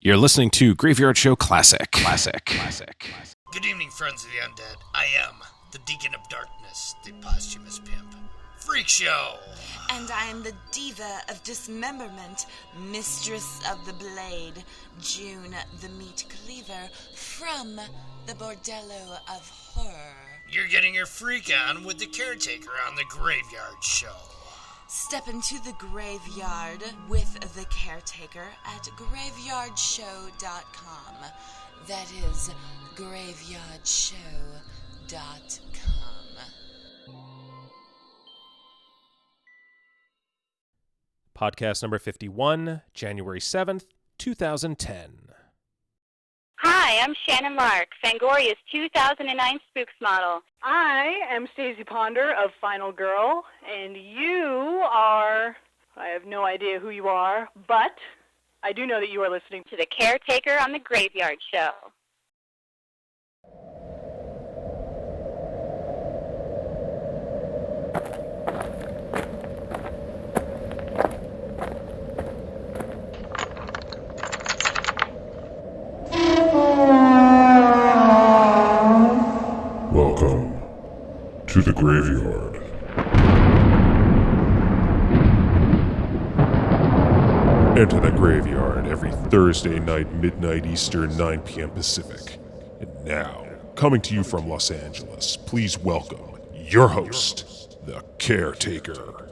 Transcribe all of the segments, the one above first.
You're listening to Graveyard Show Classic. Good evening, friends of the undead. I am the Deacon of Darkness, the posthumous pimp. Freak Show! And I am the Diva of Dismemberment, Mistress of the Blade, June the Meat Cleaver, from the Bordello of Horror. You're getting your freak on with the Caretaker on the Graveyard Show. Step into the graveyard with the Caretaker at graveyardshow.com. That is graveyardshow.com. Podcast number 51, January 7th, 2010. Hi, I'm Shannon Lark, Fangoria's 2009 Spooksmodel. I am Stacie Ponder of Final Girl, and you are... I have no idea who you are, but I do know that you are listening To the Caretaker on the Graveyard Show. Welcome to the Graveyard. Enter the Graveyard every Thursday night, midnight Eastern, 9 p.m. Pacific. And now, coming to you from Los Angeles, please welcome your host, the Caretaker.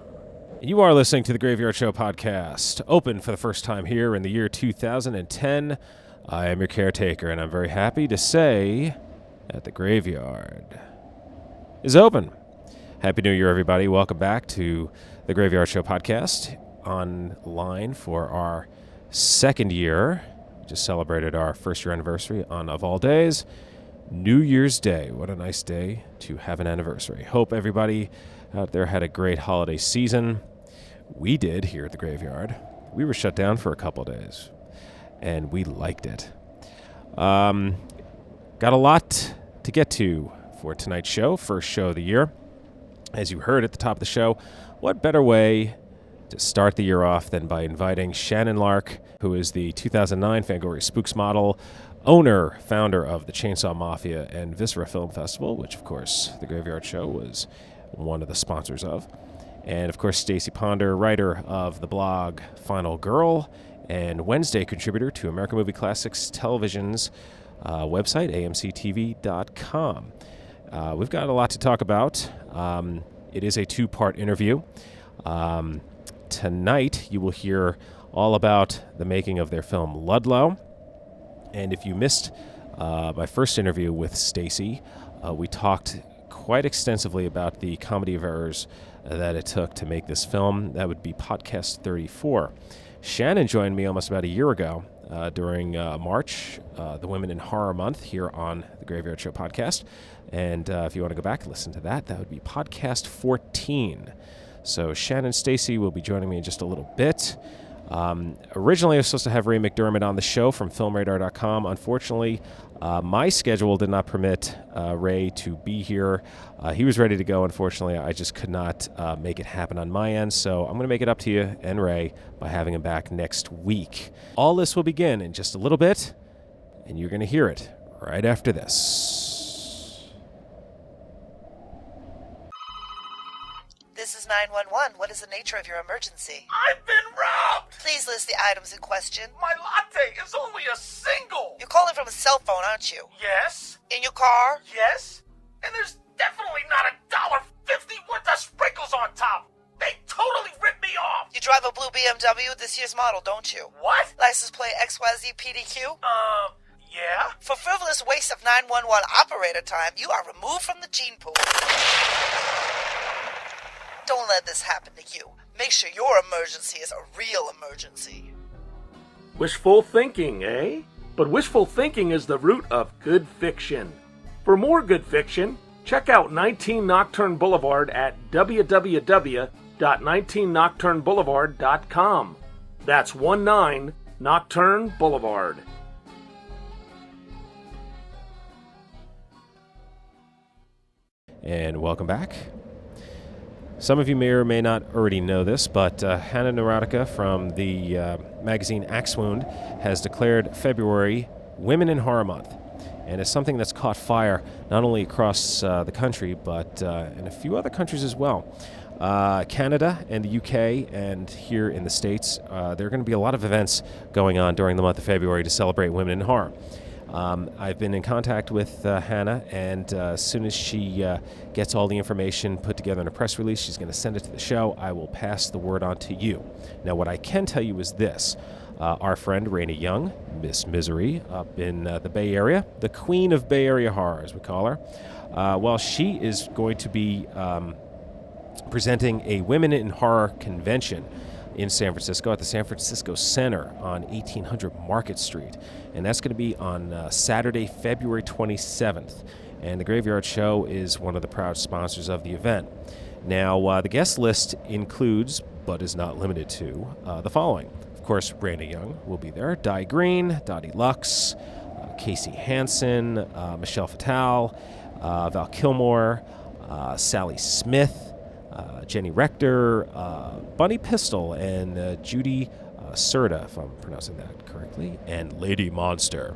You are listening to the Graveyard Show podcast, open for the first time here in the year 2010. I am your Caretaker, and I'm very happy to say that the Graveyard is open. Happy New Year, everybody. Welcome back to the Graveyard Show podcast, online for our second year. We just celebrated our first year anniversary on, of all days, New Year's Day. What a nice day to have an anniversary. Hope everybody out there had a great holiday season. We did here at the Graveyard. We were shut down for a couple days, and we liked it. Got a lot to get to for tonight's show, first show of the year. As you heard at the top of the show, what better way to start the year off than by inviting Shannon Lark, who is the 2009 Fangoria Spooksmodel, owner, founder of the Chainsaw Mafia and Viscera Film Festival, which, of course, the Graveyard Show was one of the sponsors of. And, of course, Stacie Ponder, writer of the blog Final Girl and Wednesday contributor to American Movie Classics Television's website, amctv.com. We've got a lot to talk about. It is a two-part interview. Tonight, you will hear all about the making of their film Ludlow. And if you missed my first interview with Stacie, we talked quite extensively about the comedy of errors that it took to make this film. That would be podcast 34. Shannon joined me almost about a year ago during March, the Women in Horror Month, here on the Graveyard Show podcast. And if you want to go back and listen to that, that would be podcast 14. So Shannon and Stacie will be joining me in just a little bit. Originally, I was supposed to have Ray McDermott on the show from filmradar.com. Unfortunately, my schedule did not permit Ray to be here. He was ready to go. Unfortunately, I just could not make it happen on my end. So I'm going to make it up to you and Ray by having him back next week. All this will begin in just a little bit, and you're going to hear it right after this. This is 911. What is the nature of your emergency? I've been robbed! Please list the items in question. My latte is only a single! You're calling from a cell phone, aren't you? Yes? In your car? Yes? And there's definitely not $1.50 worth of sprinkles on top! They totally ripped me off! You drive a blue BMW, this year's model, don't you? What? License plate XYZ PDQ? Yeah? For frivolous waste of 911 operator time, you are removed from the gene pool. Don't let this happen to you. Make sure your emergency is a real emergency. Wishful thinking, eh? But wishful thinking is the root of good fiction. For more good fiction, check out 19 Nocturne Boulevard at www.19nocturneboulevard.com. That's 19 Nocturne Boulevard. And welcome back. Some of you may or may not already know this, but Hannah Neurotica from the magazine Axe Wound has declared February Women in Horror Month. And it's something that's caught fire not only across the country, but in a few other countries as well. Canada and the UK and here in the States, there are going to be a lot of events going on during the month of February to celebrate women in horror. I've been in contact with Hannah, and as soon as she gets all the information put together in a press release, she's going to send it to the show. I will pass the word on to you. Now, what I can tell you is this. Our friend Raina Young, Miss Misery, up in the Bay Area, the queen of Bay Area horror, as we call her, well, she is going to be presenting a Women in Horror convention in San Francisco at the San Francisco Center on 1800 Market Street. And that's going to be on Saturday, February 27th. And the Graveyard Show is one of the proud sponsors of the event. Now, the guest list includes, but is not limited to, the following. Of course, Raina Young will be there, Di Green, Dottie Lux, Casey Hansen, Michelle Fatale, Val Kilmore, Sally Smith, Jenny Rector, Bunny Pistol, and Judy Serta, if I'm pronouncing that correctly, and Lady Monster.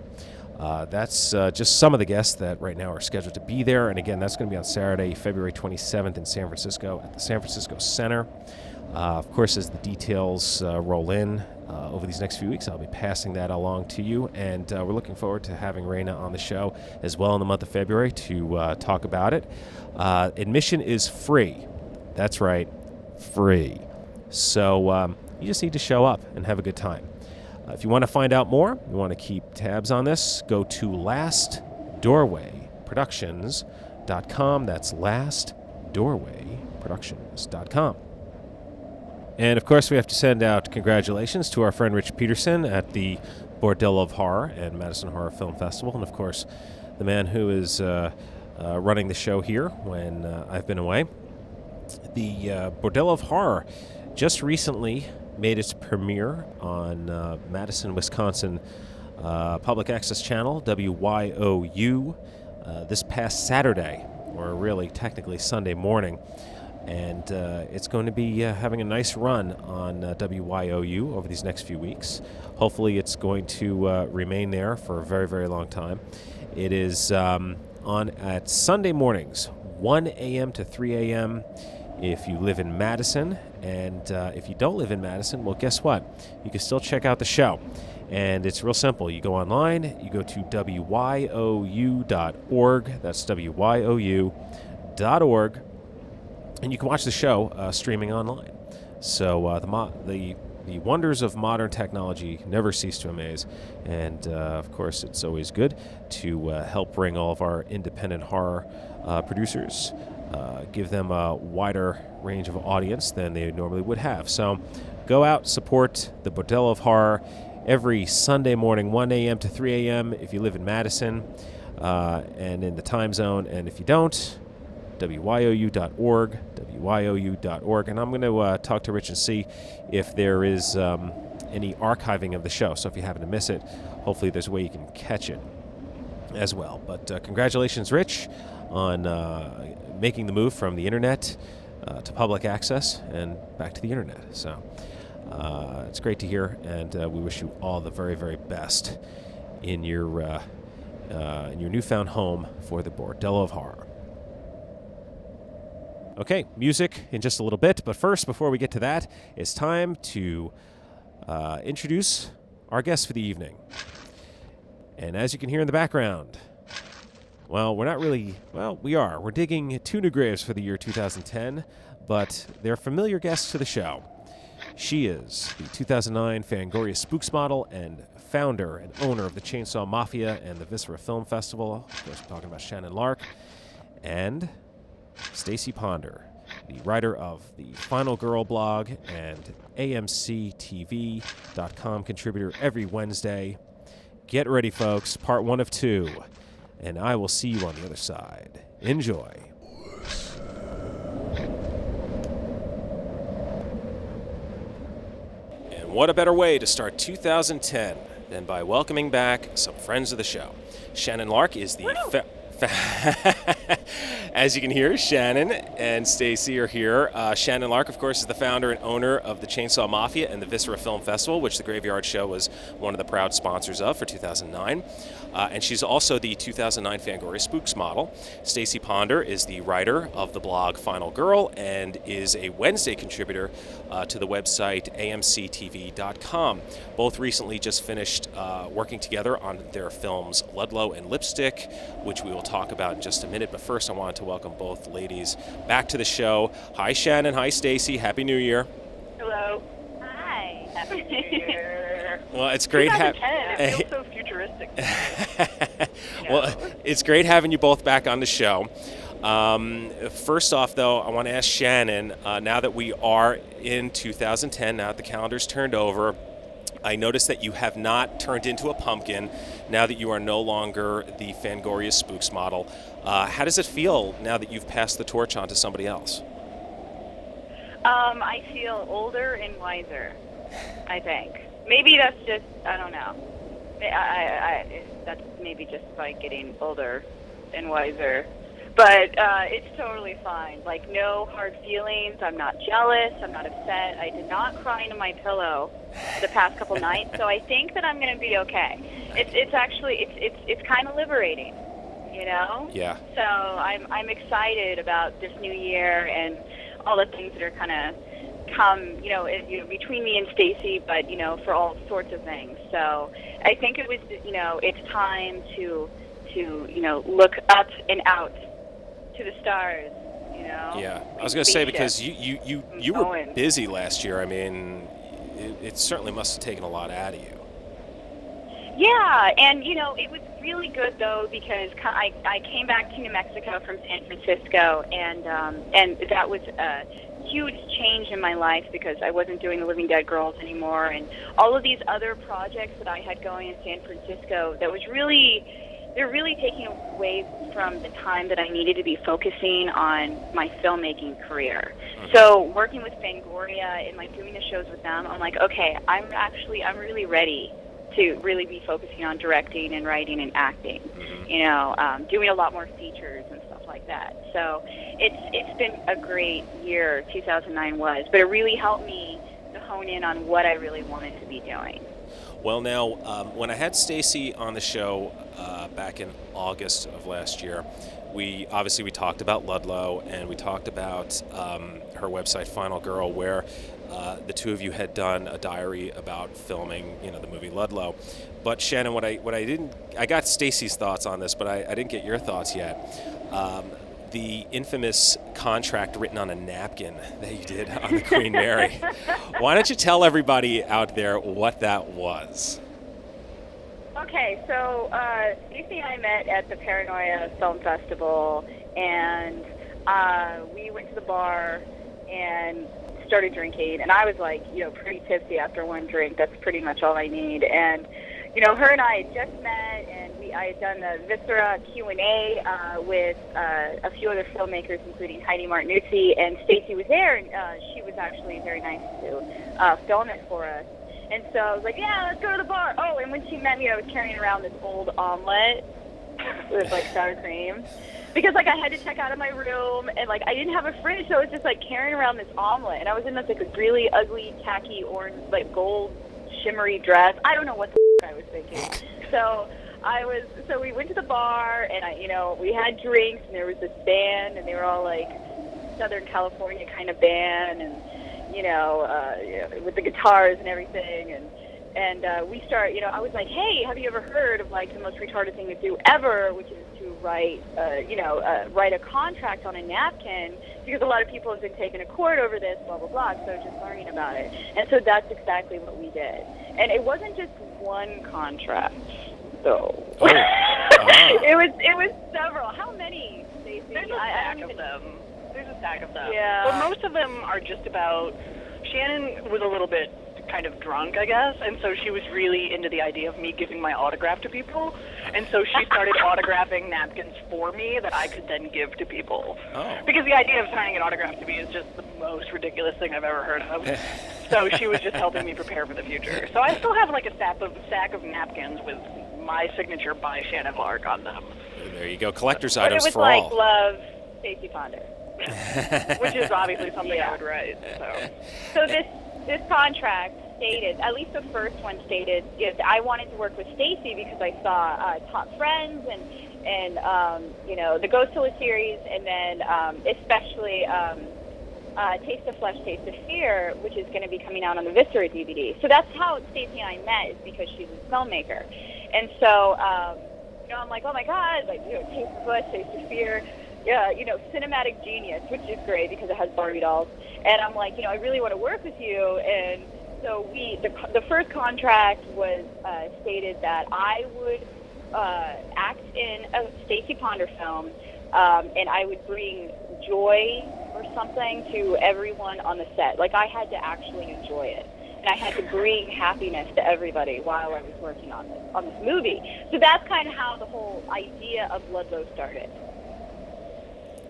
That's just some of the guests that right now are scheduled to be there. And again, that's going to be on Saturday, February 27th in San Francisco at the San Francisco Center. Of course, as the details roll in over these next few weeks, I'll be passing that along to you. And we're looking forward to having Raina on the show as well in the month of February to talk about it. Admission is free. That's right, free. So you just need to show up and have a good time. If you want to find out more, you want to keep tabs on this, go to lastdoorwayproductions.com. That's lastdoorwayproductions.com. And, of course, we have to send out congratulations to our friend Rich Peterson at the Bordello of Horror and Madison Horror Film Festival. And, of course, the man who is running the show here when I've been away. The Bordello of Horror just recently made its premiere on Madison, Wisconsin public access channel, WYOU, this past Saturday, or really technically Sunday morning. And it's going to be having a nice run on WYOU over these next few weeks. Hopefully it's going to remain there for a very, very long time. It is on at Sunday mornings, 1 a.m. to 3 a.m. if you live in Madison. And if you don't live in Madison, well, guess what? You can still check out the show. And it's real simple. You go online, you go to wyou.org. That's wyou.org. And you can watch the show streaming online. So the wonders of modern technology never cease to amaze. And, of course, it's always good to help bring all of our independent horror producers, give them a wider range of audience than they normally would have. So go out, support the Bordello of Horror every Sunday morning, 1 a.m. to 3 a.m. if you live in Madison and in the time zone. And if you don't, wyou.org, wyou.org. And I'm going to talk to Rich and see if there is any archiving of the show. So if you happen to miss it, hopefully there's a way you can catch it as well. But congratulations, Rich, on making the move from the internet to public access and back to the internet. So it's great to hear, and we wish you all the very, very best in your newfound home for the Bordello of Horror. Okay, music in just a little bit, but first, before we get to that, it's time to introduce our guest for the evening. And as you can hear in the background, well, we're not really, well, we are. We're digging two new graves for the year 2010, but they're familiar guests to the show. She is the 2009 Fangoria Spooksmodel and founder and owner of the Chainsaw Mafia and the Viscera Film Festival. Of course, we're talking about Shannon Lark. And Stacie Ponder, the writer of the Final Girl blog and AMCTV.com contributor every Wednesday. Get ready, folks. Part 1 of 2. And I will see you on the other side. Enjoy. And what a better way to start 2010 than by welcoming back some friends of the show. Shannon Lark is the As you can hear, Shannon and Stacie are here. Shannon Lark, of course, is the founder and owner of the Chainsaw Mafia and the Viscera Film Festival, which the Graveyard Show was one of the proud sponsors of for 2009. And she's also the 2009 Fangoria Spooksmodel. Stacie Ponder is the writer of the blog Final Girl and is a Wednesday contributor to the website amctv.com. Both recently just finished working together on their films Ludlow and Lipstick, which we will talk about in just a minute. But first, I wanted to welcome both ladies back to the show. Hi, Shannon. Hi, Stacie. Happy New Year. Hello. Hi. Happy New Year. Well, it's great having. It feels so futuristic. Well, it's great having you both back on the show. First off, though, I want to ask Shannon, now that we are in 2010, now that the calendar's turned over, I noticed that you have not turned into a pumpkin now that you are no longer the Fangoria Spooksmodel. How does it feel now that you've passed the torch on to somebody else? I feel older and wiser, I think. Maybe that's just, I don't know. That's maybe just by getting older and wiser. But it's totally fine. Like, no hard feelings. I'm not jealous. I'm not upset. I did not cry into my pillow the past couple nights, so I think that I'm going to be okay. It's actually, it's kind of liberating, you know? Yeah. So I'm excited about this new year and all the things that are kind of come, between me and Stacie, but, for all sorts of things. So I think it was, it's time to look up and out to the stars, Yeah, I was going to say, because you were busy last year. I mean, it certainly must have taken a lot out of you. Yeah, and it was really good though, because I came back to New Mexico from San Francisco, and that was a huge change in my life because I wasn't doing the Living Dead Girls anymore, and all of these other projects that I had going in San Francisco that was they're really taking away from the time that I needed to be focusing on my filmmaking career. So working with Fangoria and doing the shows with them, I'm like, okay, I'm really ready to really be focusing on directing and writing and acting, doing a lot more features and stuff like that. So it's been a great year, 2009 was, but it really helped me to hone in on what I really wanted to be doing. Well, now, when I had Stacie on the show back in August of last year, we talked about Ludlow, and we talked about her website, Final Girl, where the two of you had done a diary about filming, the movie Ludlow. But Shannon, I got Stacie's thoughts on this, but I didn't get your thoughts yet. The infamous contract written on a napkin that you did on the Queen Mary. Why don't you tell everybody out there what that was? Okay, so Stacie and I met at the Paranoia Film Festival, and we went to the bar and started drinking, and I was pretty tipsy after one drink. That's pretty much all I need. And her and I had just met, and I had done the Viscera Q&A with a few other filmmakers, including Heidi Martinuzzi, and Stacie was there, and she was actually very nice to film it for us. And so I was like, yeah, let's go to the bar. Oh, and when she met me, I was carrying around this old omelet with sour cream. Because I had to check out of my room, and I didn't have a fridge, so I was just carrying around this omelet. And I was in this a really ugly, tacky orange, gold shimmery dress. I don't know what the I was thinking. So we went to the bar, and we had drinks, and there was this band, and they were all Southern California kind of band, and with the guitars and everything, and we start. I was like, hey, have you ever heard of the most retarded thing to do ever, which is to write a contract on a napkin, because a lot of people have been taken to court over this, blah blah blah. So just learning about it, and so that's exactly what we did. And it wasn't just one contract, though. Oh. It was several. How many, Stacie? There's a stack of them. Yeah. But most of them are just about. Shannon was a little bit kind of drunk, I guess, and so she was really into the idea of me giving my autograph to people, and so she started autographing napkins for me that I could then give to people. Oh. Because the idea of signing an autograph to me is just the most ridiculous thing I've ever heard of. So she was just helping me prepare for the future. So I still have a stack of napkins with my signature by Shannon Lark on them. There you go. Collector's But items it was for like all. love Stacie Ponder. Which is obviously something I would write. So this contract stated, at least the first one stated, I wanted to work with Stacie because I saw Top Friends and the Ghostula series, and then especially Taste of Flesh, Taste of Fear, which is going to be coming out on the Viscera DVD. So that's how Stacie and I met, is because she's a filmmaker. And so, I'm like, oh my God, like, Taste of Flesh, Taste of Fear. Yeah, cinematic genius, which is great because it has Barbie dolls. And I'm like, I really want to work with you. And so the first contract was stated that I would act in a Stacie Ponder film, and I would bring joy or something to everyone on the set. Like, I had to actually enjoy it. And I had to bring happiness to everybody while I was working on this movie. So that's kind of how the whole idea of Ludlow started.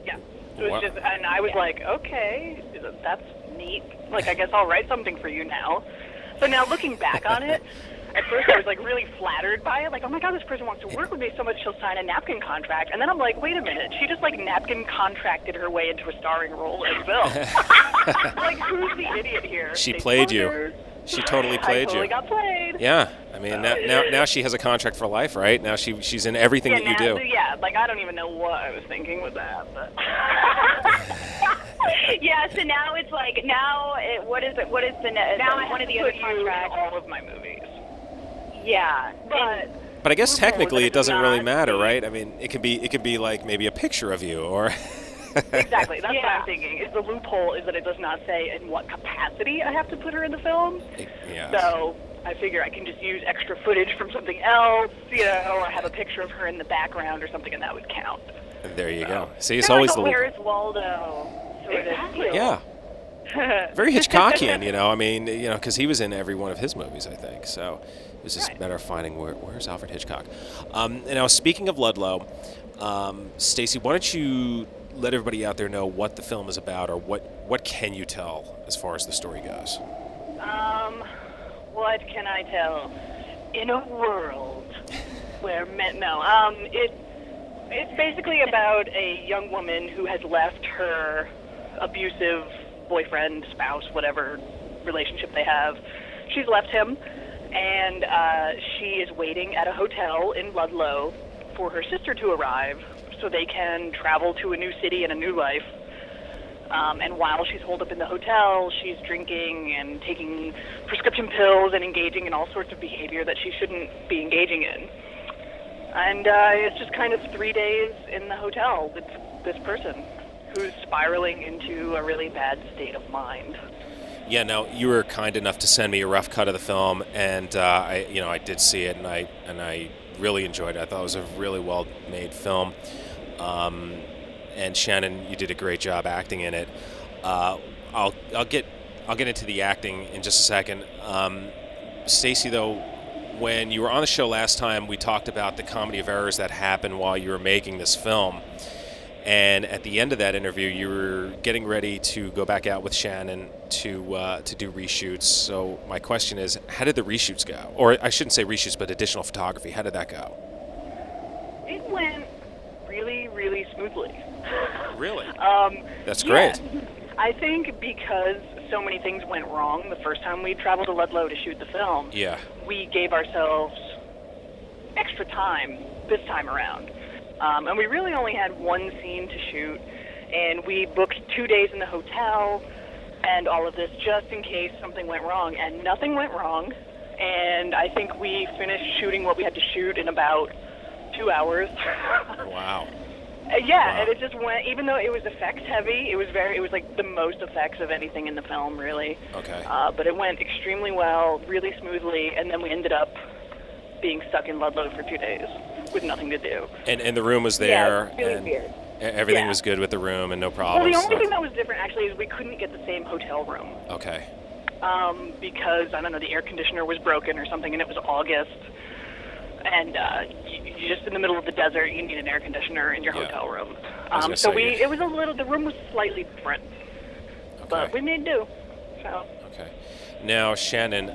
Yeah. So it's just, and I was like, okay, that's neat. Like, I guess I'll write something for you now. So now looking back on it, at first I was like really flattered by it. Like, oh my God, this person wants to work with me so much she'll sign a napkin contract. And then I'm like, wait a minute, she just like napkin contracted her way into a starring role in film. Like, who's the idiot here? She played you. She totally played I totally you. got played. Yeah, I mean, now she has a contract for life, right? Now she's in everything that you do. Yeah, like, I don't even know what I was thinking with that, but... Yeah, so now it's like, what is the now one of the other in contracts? all of my movies. Yeah, But I guess technically it doesn't really matter, be. right? I mean, it could be like maybe a picture of you, or Exactly. That's what I'm thinking. Is the loophole is that it does not say in what capacity I have to put her in the film. Yeah. So I figure I can just use extra footage from something else, or have a picture of her in the background or something, and that would count. And there you go. See, it's kind always of the like a Where's Waldo sort of deal. Yeah. Very Hitchcockian, I mean, because he was in every one of his movies, I think. So it was just a matter of finding where's Alfred Hitchcock. And now, speaking of Ludlow, Stacie, why don't you let everybody out there know what the film is about, or what can you tell as far as the story goes? What can I tell? In a world where it's basically about a young woman who has left her abusive boyfriend, spouse, whatever relationship they have. She's left him, and she is waiting at a hotel in Ludlow for her sister to arrive so they can travel to a new city and a new life. And while she's holed up in the hotel, she's drinking and taking prescription pills and engaging in all sorts of behavior that she shouldn't be engaging in. And it's just kind of 3 days in the hotel with this person who's spiraling into a really bad state of mind. Yeah, now, you were kind enough to send me a rough cut of the film, and I did see it, and I really enjoyed it. I thought it was a really well-made film. And Shannon, you did a great job acting in it. I'll get into the acting in just a second. Stacie, though, when you were on the show last time, we talked about the comedy of errors that happened while you were making this film. And at the end of that interview, you were getting ready to go back out with Shannon to do reshoots. So my question is, how did the reshoots go? Or I shouldn't say reshoots, but additional photography. How did that go? It went really, really smoothly. Really? That's great. I think because so many things went wrong the first time we traveled to Ludlow to shoot the film, we gave ourselves extra time this time around. And we really only had one scene to shoot, and we booked 2 days in the hotel and all of this just in case something went wrong, and nothing went wrong. And I think we finished shooting what we had to shoot in about 2 hours. Wow. And it just went, even though it was effects heavy, it was like the most effects of anything in the film, really. Okay. But it went extremely well, really smoothly, and then we ended up being stuck in Ludlow for 2 days with nothing to do. And the room was there, really and weird. Everything was good with the room and no problems. Well, the only thing that was different, actually, is we couldn't get the same hotel room. Okay. Because, I don't know, the air conditioner was broken or something, and it was August. And you're just in the middle of the desert, you need an air conditioner in your hotel room. The room was slightly different. Okay. But we made do. So. Okay. Now, Shannon,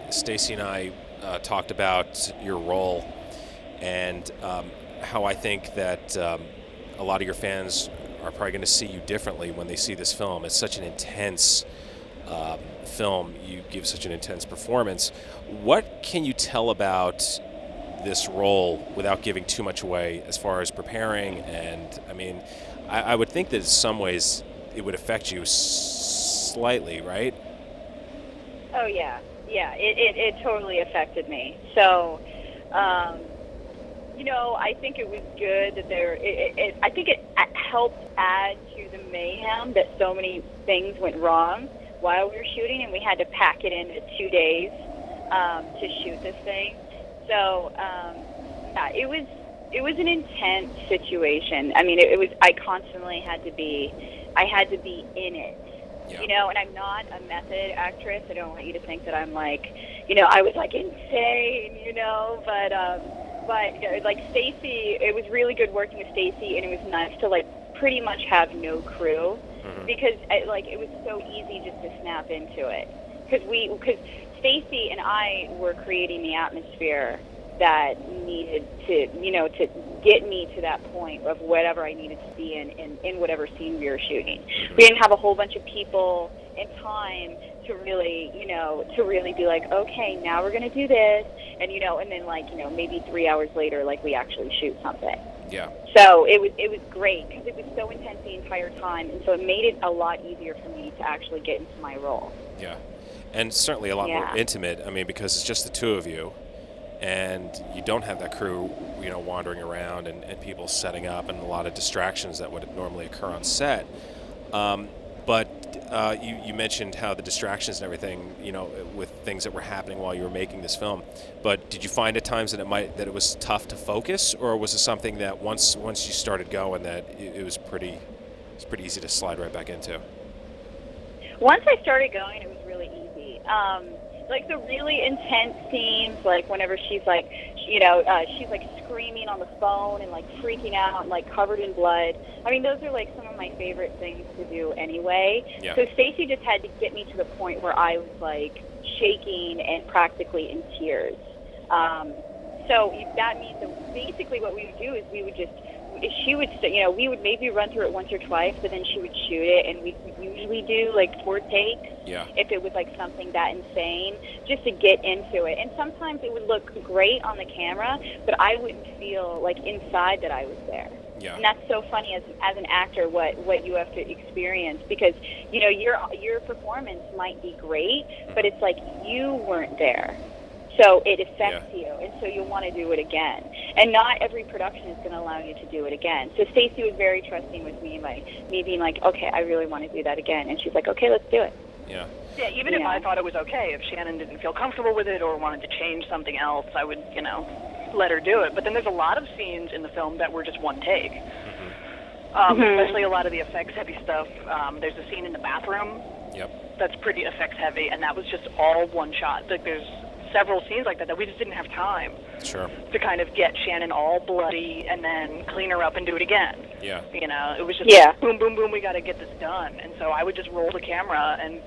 Stacie and I talked about your role, and how I think that a lot of your fans are probably going to see you differently when they see this film. It's such an intense film. You give such an intense performance. What can you tell about this role without giving too much away as far as preparing? And I mean, I would think that in some ways it would affect you slightly, right? Oh yeah, it totally affected me. So, I think it was good that I think it helped add to the mayhem that so many things went wrong while we were shooting, and we had to pack it into 2 days to shoot this thing. So, it was an intense situation. I mean, I constantly had to be in it. Yeah. And I'm not a method actress. I don't want you to think that I'm like, I was like insane, but like Stacie, it was really good working with Stacie, and it was nice to like pretty much have no crew, because it was so easy just to snap into it, because Stacie and I were creating the atmosphere that needed to get me to that point of whatever I needed to be in whatever scene we were shooting. We didn't have a whole bunch of people and time to really be like, okay, now we're going to do this, and then maybe 3 hours later, like, we actually shoot something. Yeah. So it was great because it was so intense the entire time, and so it made it a lot easier for me to actually get into my role. Yeah. And certainly a lot more intimate, I mean, because it's just the two of you, and you don't have that crew, wandering around and people setting up, and a lot of distractions that would normally occur on set. But you mentioned how the distractions and everything, with things that were happening while you were making this film. But did you find at times that it was tough to focus, or was it something that once you started going that it was pretty easy to slide right back into? Once I started going, it was really easy. Like the really intense scenes, like whenever she's like, she's like screaming on the phone and like freaking out and like covered in blood. I mean, those are like some of my favorite things to do anyway. Yeah. So Stacie just had to get me to the point where I was like shaking and practically in tears. So that means that basically what we would do is we would maybe run through it once or twice, but then she would shoot it, and we usually do like 4 takes. Yeah. If it was like something that insane, just to get into it. And sometimes it would look great on the camera, but I wouldn't feel like inside that I was there. Yeah. And that's so funny as an actor what you have to experience, because your performance might be great, but it's like you weren't there. So it affects you, and so you'll want to do it again. And not every production is going to allow you to do it again. So Stacie was very trusting with me, me being like, okay, I really want to do that again. And she's like, okay, let's do it. Yeah. Yeah, even if I thought it was okay, if Shannon didn't feel comfortable with it or wanted to change something else, I would, let her do it. But then there's a lot of scenes in the film that were just one take. Especially a lot of the effects-heavy stuff. There's a scene in the bathroom that's pretty effects-heavy, and that was just all one shot. Like, there's several scenes like that we just didn't have time to kind of get Shannon all bloody and then clean her up and do it again. Yeah. It was just boom, boom, boom, we got to get this done. And so I would just roll the camera and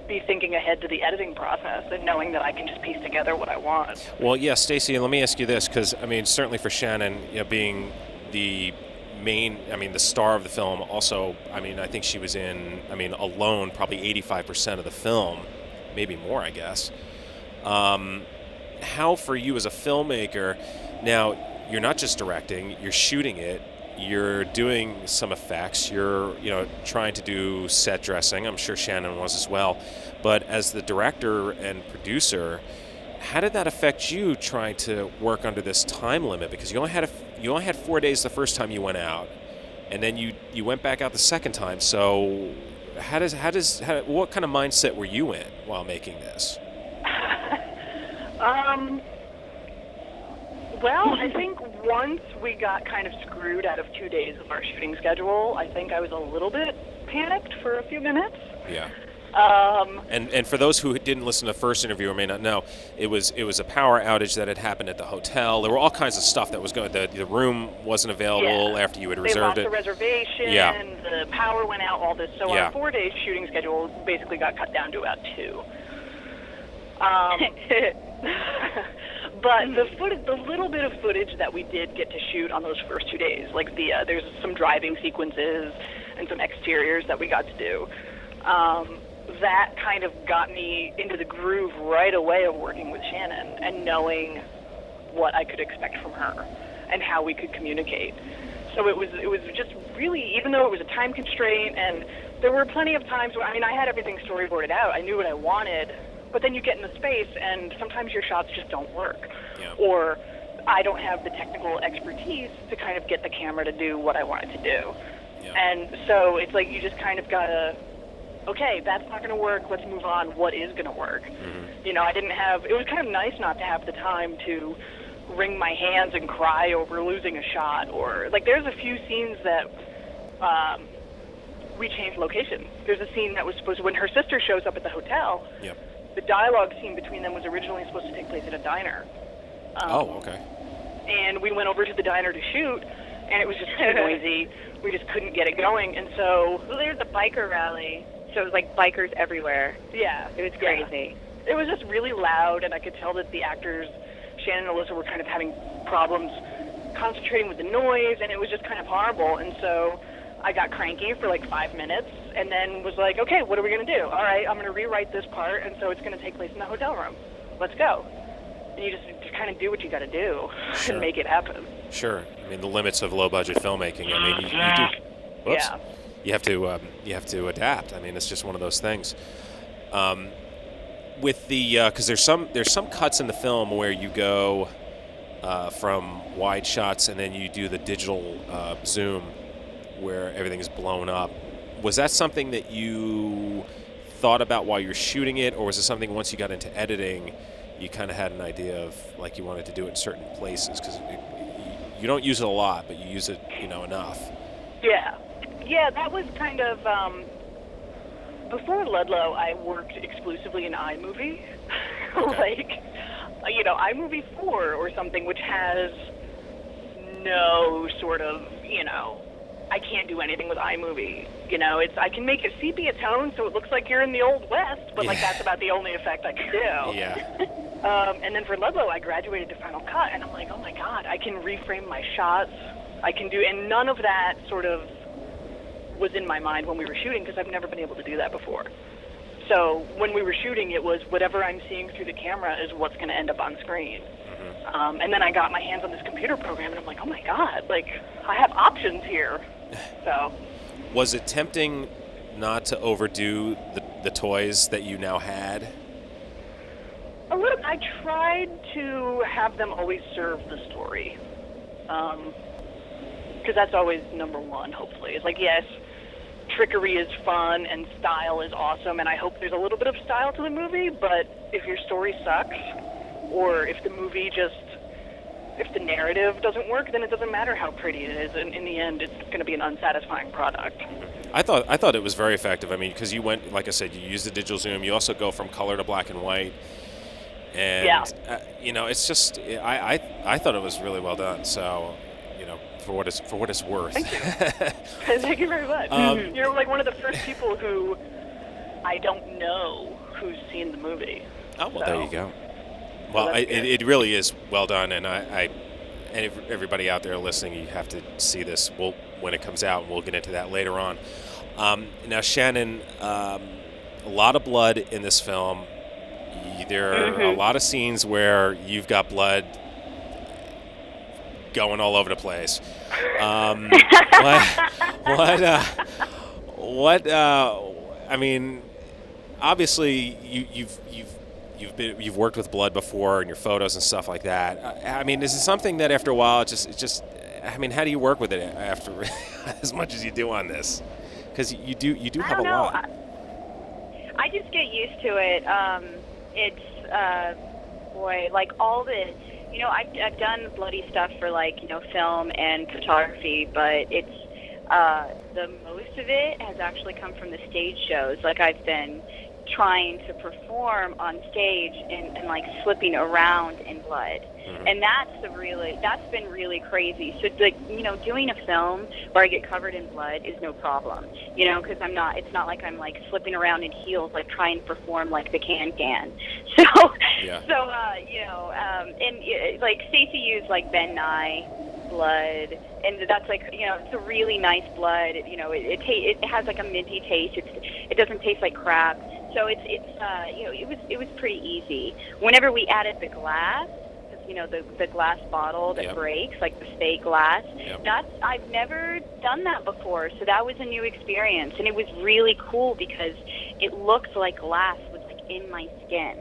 be thinking ahead to the editing process and knowing that I can just piece together what I want. Well, yeah, Stacie, let me ask you this, because, I mean, certainly for Shannon, being the the star of the film, also, I mean, I think she was alone, probably 85% of the film, maybe more, I guess. How for you as a filmmaker, now you're not just directing, you're shooting it, you're doing some effects, you're trying to do set dressing. I'm sure Shannon was as well. But as the director and producer, how did that affect you trying to work under this time limit? Because you only had 4 days the first time you went out, and then you went back out the second time. So what kind of mindset were you in while making this? Well, I think once we got kind of screwed out of 2 days of our shooting schedule, I think I was a little bit panicked for a few minutes. Yeah. And for those who didn't listen to the first interview or may not know, it was a power outage that had happened at the hotel. There were all kinds of stuff that was going. The room wasn't available after you had reserved it. They lost the reservation. Yeah. The power went out. All this. So our 4 day shooting schedule basically got cut down to about 2. But the little bit of footage that we did get to shoot on those first 2 days, like there's some driving sequences and some exteriors that we got to do. That kind of got me into the groove right away of working with Shannon and knowing what I could expect from her and how we could communicate. So it was just really, even though it was a time constraint, and there were plenty of times where, I had everything storyboarded out. I knew what I wanted, but then you get in the space and sometimes your shots just don't work. Yeah. Or I don't have the technical expertise to kind of get the camera to do what I want it to do. Yeah. And so it's like you just kind of gotta, okay, that's not gonna work, let's move on, what is gonna work? Mm-hmm. It was kind of nice not to have the time to wring my hands and cry over losing a shot, or like there's a few scenes that we changed location. There's a scene that was supposed to, when her sister shows up at the hotel, Yep. the dialogue scene between them was originally supposed to take place at a diner. Okay. And we went over to the diner to shoot, and it was just too noisy. We just couldn't get it going, and so... Well, there's a biker rally, so it was like bikers everywhere. Yeah. It was crazy. It was just really loud, and I could tell that the actors, Shannon and Alyssa, were kind of having problems concentrating with the noise, and it was just kind of horrible. And so I got cranky for like 5 minutes, and then was like, okay, what are we going to do? All right, I'm going to rewrite this part, and so it's going to take place in the hotel room. Let's go. And you just kind of do what you got to do Sure. and make it happen. Sure. I mean, the limits of low-budget filmmaking. I mean, you do. Whoops. Yeah. You have to adapt. I mean, it's just one of those things. With the because there's some cuts in the film where you go from wide shots and then you do the digital zoom where everything's blown up. Was that something that you thought about while you're shooting it, or was it something once you got into editing you kind of had an idea of like you wanted to do it in certain places? Because you don't use it a lot, but you use it enough. Yeah, that was kind of before Ludlow. I worked exclusively in iMovie, Okay. like iMovie 4 or something, which has no sort of I can't do anything with iMovie. I can make a sepia tone so it looks like you're in the Old West, but like that's about the only effect I can do. Yeah. And then for Ludlow, I graduated to Final Cut, and I'm like, oh my God, I can reframe my shots. I can do, and none of that sort of was in my mind when we were shooting, because I've never been able to do that before. So when we were shooting, it was whatever I'm seeing through the camera is what's going to end up on screen. Mm-hmm. And then I got my hands on this computer program, and I'm like, oh my God, like I have options here. So. Was it tempting not to overdo the toys that you now had? A little. I tried to have them always serve the story, because that's always number one. Hopefully, it's like, yes, trickery is fun and style is awesome, and I hope there's a little bit of style to the movie. But if your story sucks, or if the movie if the narrative doesn't work, then it doesn't matter how pretty it is. And in the end, it's going to be an unsatisfying product. I thought it was very effective. I mean, because you went, like I said, you use the digital zoom. You also go from color to black and white. And, it's just, I thought it was really well done. So, for what it's worth. Thank you. Thank you very much. You're like one of the first people who I don't know who's seen the movie. Oh, well, so. There you go. Well, it really is well done, and and everybody out there listening, you have to see this when it comes out, and we'll get into that later on. Now, Shannon, a lot of blood in this film. There are a lot of scenes where you've got blood going all over the place. I mean, obviously you've worked with blood before in your photos and stuff like that. I mean, is it something that after a while I mean, how do you work with it after as much as you do on this? Because you do have a lot. I just get used to it. It's like all the, I've done bloody stuff for film and photography, but it's the most of it has actually come from the stage shows. Like I've been trying to perform on stage and like slipping around in blood. And that's been really crazy. So like, you know, doing a film where I get covered in blood is no problem, you know, because it's not like I'm like slipping around in heels like trying to perform like the can. So you know, like Stacie used like Ben Nye blood, and that's like, you know, it's a really nice blood. You know, it has like a minty taste. It doesn't taste like crap. So it's you know, it was pretty easy. Whenever we added the glass, you know, the glass bottle that breaks, like the fake glass. I've never done that before, so that was a new experience, and it was really cool because it looked like glass was like in my skin.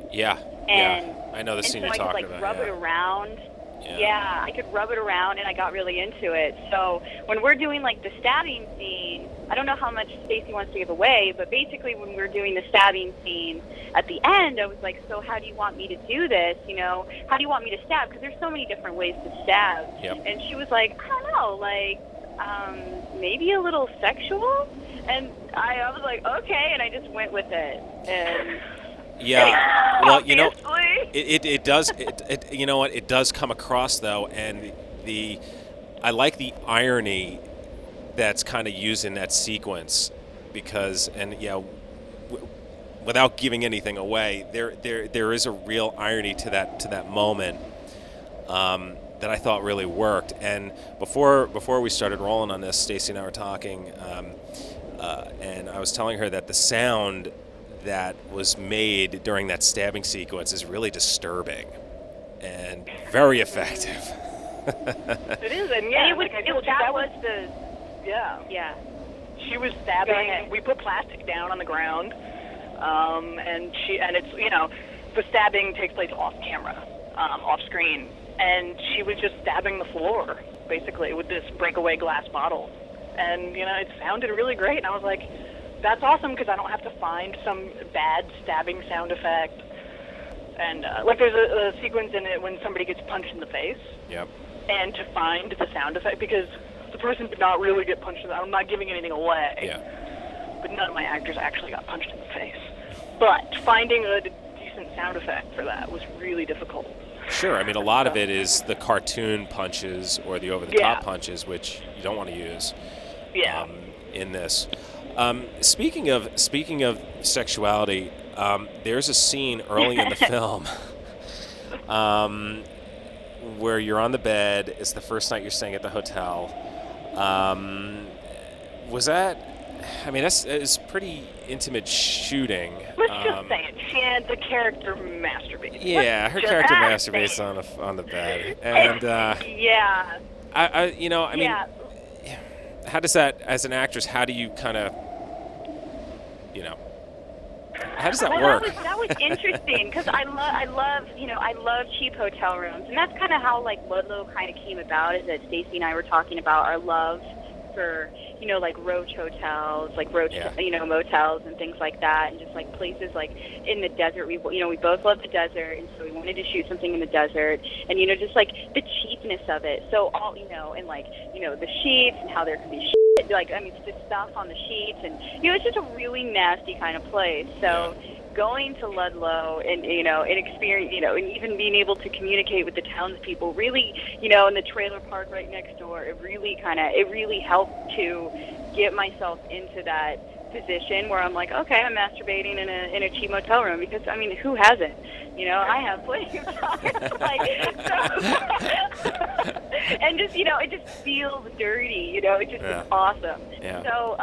And I know the scene you're so talking I could like about. rub it around. I could rub it around, and I got really into it. So when we're doing like the stabbing scene, I don't know how much Stacie wants to give away, but basically when we're doing the stabbing scene at the end, I was like, so how do you want me to do this? You know, how do you want me to stab? Because there's so many different ways to stab. And she was like, I don't know, like maybe a little sexual? And I was like, okay, and I just went with it. And well, you know, it does. You know what? It does come across though, and I like the irony that's kind of used in that sequence, because without giving anything away, there is a real irony to that moment that I thought really worked. And before we started rolling on this, Stacie and I were talking, and I was telling her that the sound that was made during that stabbing sequence is really disturbing and very effective. It is, and she was stabbing. We put plastic down on the ground, and it's, you know, the stabbing takes place off camera, off screen, and she was just stabbing the floor basically with this breakaway glass bottle, and you know, it sounded really great, and I was like, that's awesome, because I don't have to find some bad stabbing sound effect. And like there's a sequence in it when somebody gets punched in the face. And to find the sound effect, because the person did not really get punched in the face. I'm not giving anything away. But none of my actors actually got punched in the face. But finding a decent sound effect for that was really difficult. Sure. I mean, a lot of it is the cartoon punches or the over-the-top punches, which you don't want to use in this. Speaking of sexuality, there's a scene early in the film where you're on the bed. It's the first night you're staying at the hotel. Was that? I mean, it's pretty intimate shooting. Let's just say it. The character masturbates. Yeah, her character masturbates on the bed, and I you know, I mean. How does that, as an actress, how do you kind of, you know, how does that work? That was interesting, because I love cheap hotel rooms, and that's kind of how like Ludlow kind of came about. Is that Stacie and I were talking about our love for, you know, like roach hotels, like you know, motels and things like that, and just like places like in the desert. We both love the desert, and so we wanted to shoot something in the desert, and you know, just like the cheapness of it. So all, you know, and like, you know, the sheets and how there can be shit, like, I mean, just stuff on the sheets, and you know, it's just a really nasty kind of place. So going to Ludlow and, you know, and experience, you know, and even being able to communicate with the townspeople, really, you know, in the trailer park right next door, it really helped to get myself into that position where I'm like, okay, I'm masturbating in a cheap motel room, because I mean, who hasn't? You know, I have plenty of time. Like, so, and just, you know, it just feels dirty. You know, it just is awesome. So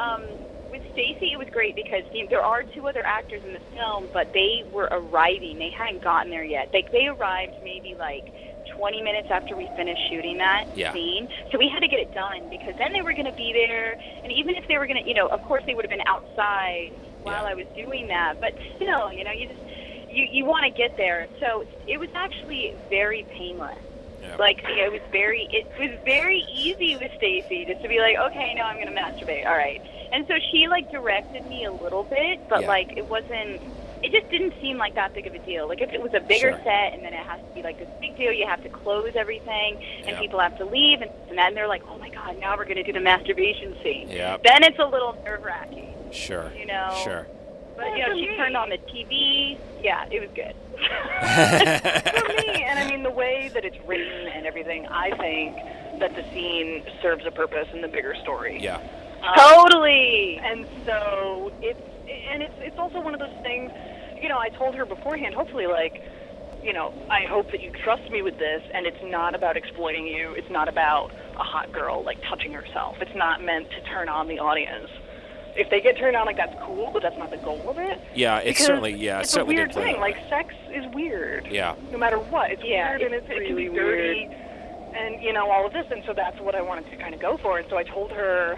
with Stacie, it was great because, you know, there are two other actors in the film, but they were arriving. They hadn't gotten there yet. They arrived maybe like 20 minutes after we finished shooting that scene. So we had to get it done, because then they were going to be there, and even if they were going to, you know, of course they would have been outside while I was doing that, but still, you know, you want to get there. So it was actually very painless. Like, you know, it was very easy with Stacie just to be like, okay, now I'm going to masturbate. All right. And so she like directed me a little bit, but like it just didn't seem like that big of a deal. Like if it was a bigger set and then it has to be like this big deal, you have to close everything and people have to leave and then they're like, oh my God, now we're going to do the masturbation scene. Then it's a little nerve-wracking. Sure. You know? Sure. But, she turned on the TV. Yeah, it was good. For me, and I mean, the way that it's written and everything, I think that the scene serves a purpose in the bigger story. Yeah. Totally. And so it's also one of those things, I told her beforehand, hopefully, I hope that you trust me with this, and it's not about exploiting you. It's not about a hot girl, touching herself. It's not meant to turn on the audience. If they get turned on, that's cool, but that's not the goal of it. Yeah, it's certainly, it's a weird thing. Sex is weird. Yeah. No matter what. It's weird, and it really can be dirty, and, all of this, and so that's what I wanted to kind of go for. And so I told her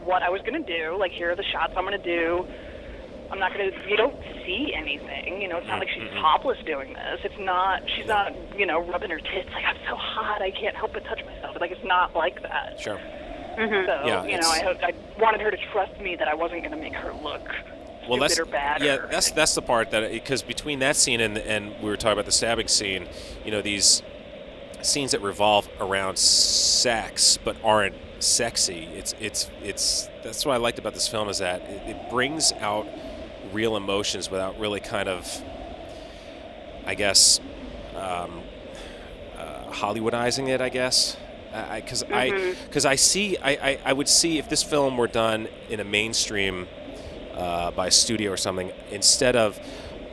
what I was going to do, here are the shots I'm going to do. I'm not going to, you don't see anything, it's not like she's topless doing this. She's not, rubbing her tits I'm so hot, I can't help but touch myself. It's not like that. Sure. Mm-hmm. So, Yeah, I wanted her to trust me that I wasn't going to make her look stupid or bad. Yeah, that's the part that, because between that scene and we were talking about the stabbing scene, these scenes that revolve around sex but aren't sexy. It's that's what I liked about this film, is that it brings out real emotions without really kind of, I guess, Hollywoodizing it, I guess. Because I would see if this film were done in a mainstream by a studio or something, instead of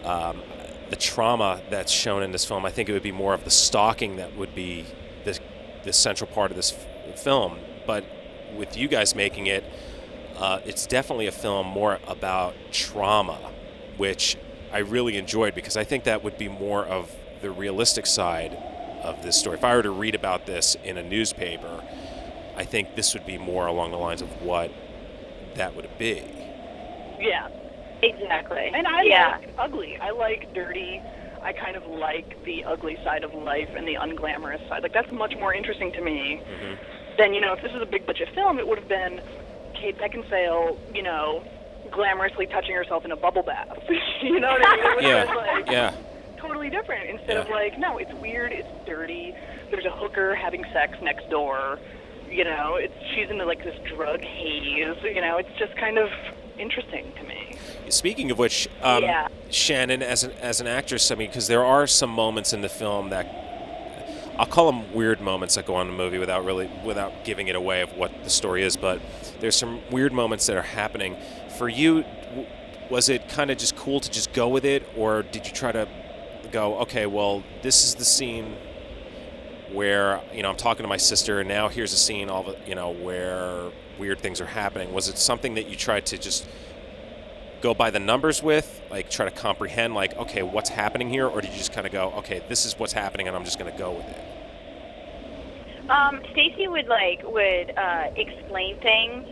the trauma that's shown in this film, I think it would be more of the stalking that would be the central part of this film. But with you guys making it, it's definitely a film more about trauma, which I really enjoyed, because I think that would be more of the realistic side of this story. If I were to read about this in a newspaper, I think this would be more along the lines of what that would be. Yeah. Exactly. And I like ugly. I like dirty. I kind of like the ugly side of life and the unglamorous side. That's much more interesting to me than, if this was a big budget film, it would have been Kate Beckinsale, glamorously touching herself in a bubble bath. You know what I mean? It would have been totally different, instead of no, it's weird, it's dirty, there's a hooker having sex next door, she's into this drug haze, it's just kind of interesting to me. Speaking of which, Shannon, as an actress, I mean, because there are some moments in the film that I'll call them weird moments that go on in the movie without giving it away of what the story is, but there's some weird moments that are happening. For you, was it kind of just cool to just go with it, or did you try to go, okay, well, this is the scene where, I'm talking to my sister, and now here's a scene where weird things are happening? Was it something that you tried to just go by the numbers with, try to comprehend, okay, what's happening here, or did you just kind of go, okay, this is what's happening, and I'm just going to go with it? Stacie would explain things